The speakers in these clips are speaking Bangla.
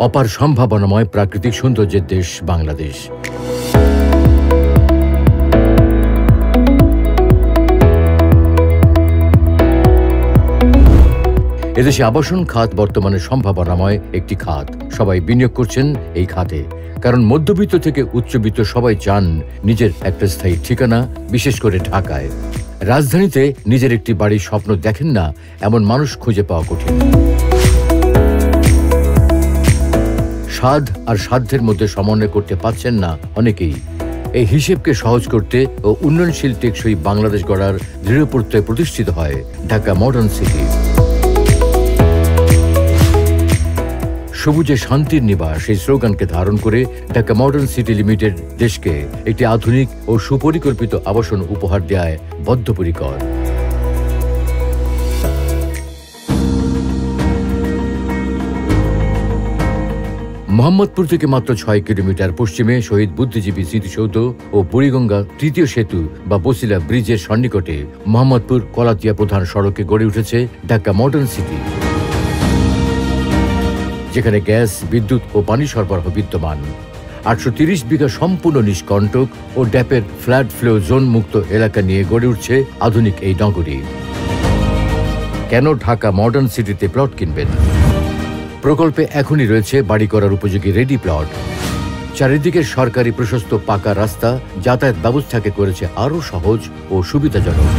অপার সম্ভাবনাময় প্রাকৃতিক সৌন্দর্যের দেশ বাংলাদেশ। এদেশে আবাসন খাত বর্তমানে সম্ভাবনাময় একটি খাত। সবাই বিনিয়োগ করছেন এই খাতে, কারণ মধ্যবিত্ত থেকে উচ্চবিত্ত সবাই চান নিজের একটা স্থায়ী ঠিকানা, বিশেষ করে ঢাকায়। রাজধানীতে নিজের একটি বাড়ির স্বপ্ন দেখেন না এমন মানুষ খুঁজে পাওয়া কঠিন। স্বাদ আর সাধ্যের মধ্যে সমন্বয় করতে পারছেন না অনেকেই। এই হিসেবকে সহজ করতে ও উন্নয়নশীল টেকসই বাংলাদেশ গড়ার দৃঢ় প্রত্যয় প্রতিষ্ঠিত হয় ঢাকা মডার্ন সিটি। সবুজে শান্তির নিবাস এই স্লোগানকে ধারণ করে ঢাকা মডার্ন সিটি লিমিটেড দেশকে একটি আধুনিক ও সুপরিকল্পিত আবাসন উপহার দেয় বদ্ধপরিকর। মোহাম্মদপুর থেকে মাত্র 6 কিলোমিটার পশ্চিমে শহীদ বুদ্ধিজীবী স্মৃতিসৌধ ও বুড়িগঙ্গা তৃতীয় সেতু বা বসিলা ব্রিজের সন্নিকটে মোহাম্মদপুর কলাতিয়া প্রধান সড়কে গড়ে উঠেছে ঢাকা মডার্ন সিটি, যেখানে গ্যাস, বিদ্যুৎ ও পানি সরবরাহ বিদ্যমান। 830 বিঘা সম্পূর্ণ নিষ্কণ্টক ও ড্যাপের ফ্ল্যাট ফ্লো জোন মুক্ত এলাকা নিয়ে গড়ে উঠছে আধুনিক এই নগরী। কেন ঢাকা মডার্ন সিটিতে প্লট কিনবেন? প্রকল্পে এখনই রয়েছে বাড়ি করার উপযোগী রেডি প্লট। চারিদিকে সরকারি প্রশস্ত পাকা রাস্তা যাতায়াত ব্যবস্থাকে করেছে আরও সহজ ও সুবিধাজনক।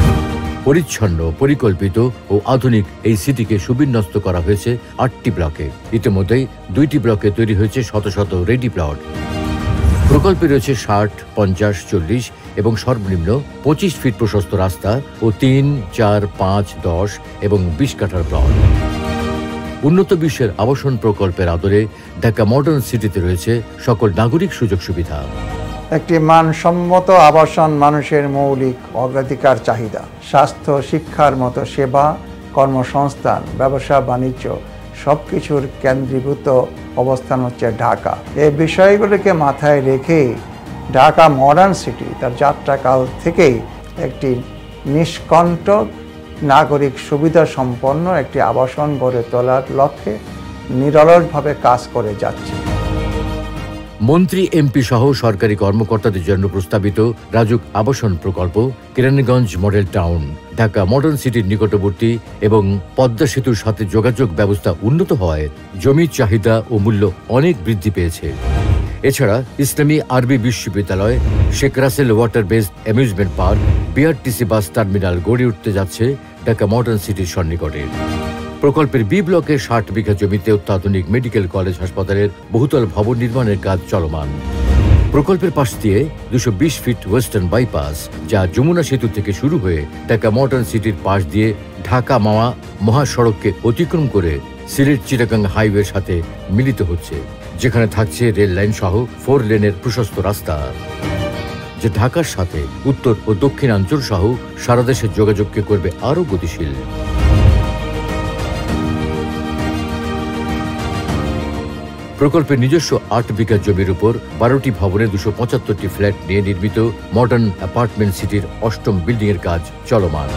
পরিচ্ছন্ন, পরিকল্পিত ও আধুনিক এই সিটিকে সুবিন্যস্ত করা হয়েছে 8টি ব্লকে। ইতিমধ্যেই 2টি ব্লকে তৈরি হয়েছে শত শত রেডি প্লট। প্রকল্পে রয়েছে 60, 50, 40 এবং সর্বনিম্ন 25 ফিট প্রশস্ত রাস্তা ও 3, 4, 5, 10 এবং 20 কাঠার প্লট। উন্নত বিশ্বের আবাসন প্রকল্পের আদলে ঢাকা মডার্ন সিটিতে রয়েছে সকল নাগরিক সুযোগ সুবিধা। একটি মানসম্মত আবাসন মানুষের মৌলিক অগ্রাধিকার চাহিদা। স্বাস্থ্য, শিক্ষার মতো সেবা, কর্মসংস্থান, ব্যবসা বাণিজ্য সবকিছুর কেন্দ্রীভূত অবস্থান হচ্ছে ঢাকা। এই বিষয়গুলিকে মাথায় রেখেই ঢাকা মডার্ন সিটি তার যাত্রাকাল থেকেই একটি নিষ্কণ্টক নাগরিক সুবিধা সম্পন্ন একটি আবাসন গড়ে তোলার লক্ষ্যে নিরলসভাবে কাজ করে যাচ্ছে। মন্ত্রী, এমপি সহ সরকারি কর্মকর্তাদের জন্য প্রস্তাবিত রাজুক আবাসন প্রকল্প Keraniganj model town Dhaka modern সিটির নিকটবর্তী এবং পদ্মা সেতুর সাথে যোগাযোগ ব্যবস্থা উন্নত হওয়ায় জমির চাহিদা ও মূল্য অনেক বৃদ্ধি পেয়েছে। এছাড়া ইসলামী আরবি বিশ্ববিদ্যালয়, Sheikh Russel water based amusement park, BRTC bus terminal গড়ে উঠতে যাচ্ছে ঢাকা মডার্ন সিটির সন্নিকটে। প্রকল্পের বি ব্লকে 60 বিঘা জমিতে অত্যাধুনিক মেডিকেল কলেজ হাসপাতালের বহুতল ভবন নির্মাণের কাজ চলমান। প্রকল্পের পাশ দিয়ে 220 ফিট ওয়েস্টার্ন বাইপাস, যা যমুনা সেতু থেকে শুরু হয়ে ঢাকা মডার্ন সিটির পাশ দিয়ে ঢাকা মাওয়া মহাসড়ককে অতিক্রম করে সিলেট চিটাগাং হাইওয়ের সাথে মিলিত হচ্ছে, যেখানে থাকছে রেল লাইন সহ 4 লেনের প্রশস্ত রাস্তা, যে ঢাকার সাথে উত্তর ও দক্ষিণাঞ্চল সহ সারা দেশের যোগাযোগকে করবে আরও গতিশীল। প্রকল্পের নিজস্ব 8 বিঘা জমির উপর 12টি ভবনে 275টি ফ্ল্যাট নিয়ে নির্মিত মডার্ন অ্যাপার্টমেন্ট সিটির 8ম বিল্ডিংয়ের কাজ চলমান।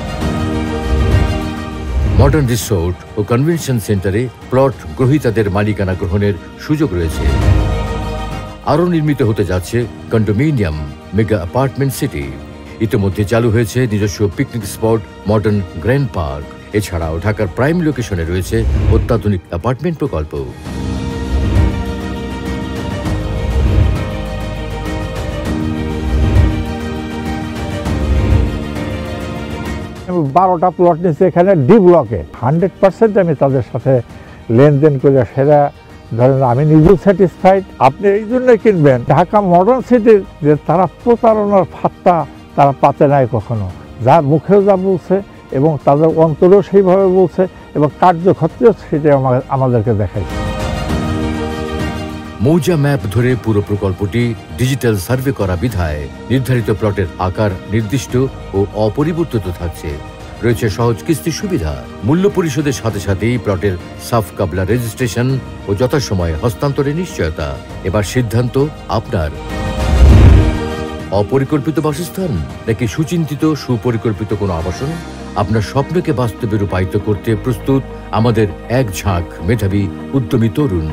মডার্ন রিসোর্ট ও কনভেনশন সেন্টারে প্লট গ্রহীতাদের মালিকানা গ্রহণের সুযোগ রয়েছে। আরও নির্মিত হতে যাচ্ছে কন্ডোমিনিয়াম মেগা অ্যাপার্টমেন্ট সিটি। ইতিমধ্যে চালু হয়েছে নিজস্ব picnic spot modern grand park. এছাড়াও ঢাকার প্রাইম লোকেশনে রয়েছে অত্যাধুনিক অ্যাপার্টমেন্ট প্রকল্প। 12টা প্লট নিচ্ছে এখানে ডি ব্লকে। 100% আমি তাদের সাথে লেনদেন করে সেটা ধরেন আমি নিজেও স্যাটিসফাইড। আপনি এই জন্য কিনবেন ঢাকা মডার্ন সিটির, যে তারা প্রতারণার ফাত্তা তারা পাতে নাই কখনো। যা মুখেও যা বলছে এবং তাদের অন্তরেও সেইভাবে বলছে এবং কার্যক্ষেত্রেও সেটা আমাদেরকে দেখাইছে। মৌজা ম্যাপ ধরে পুরো প্রকল্পটি ডিজিটাল সার্ভে করা বিধায় নির্ধারিত প্লটের আকার নির্দিষ্ট ও অপরিবর্তিত থাকছে। রয়েছে সহজ কিস্তি সুবিধা। মূল্য পরিশোধের সাথে সাথেই প্লটের সাফ কাবলা রেজিস্ট্রেশন ও যথাসময়ে হস্তান্তরের নিশ্চয়তা। এবার সিদ্ধান্ত আপনার। অপরিকল্পিত বাসস্থান নাকি সুচিন্তিত সুপরিকল্পিত কোনো আবাসন? আপনার স্বপ্নকে বাস্তবে রূপায়িত করতে প্রস্তুত আমাদের এক ঝাঁক মেধাবী উদ্যমী তরুণ।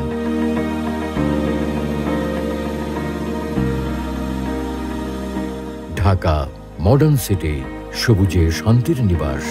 ঢাকা মডার্ন সিটি, সবুজে শান্তির নিবাস।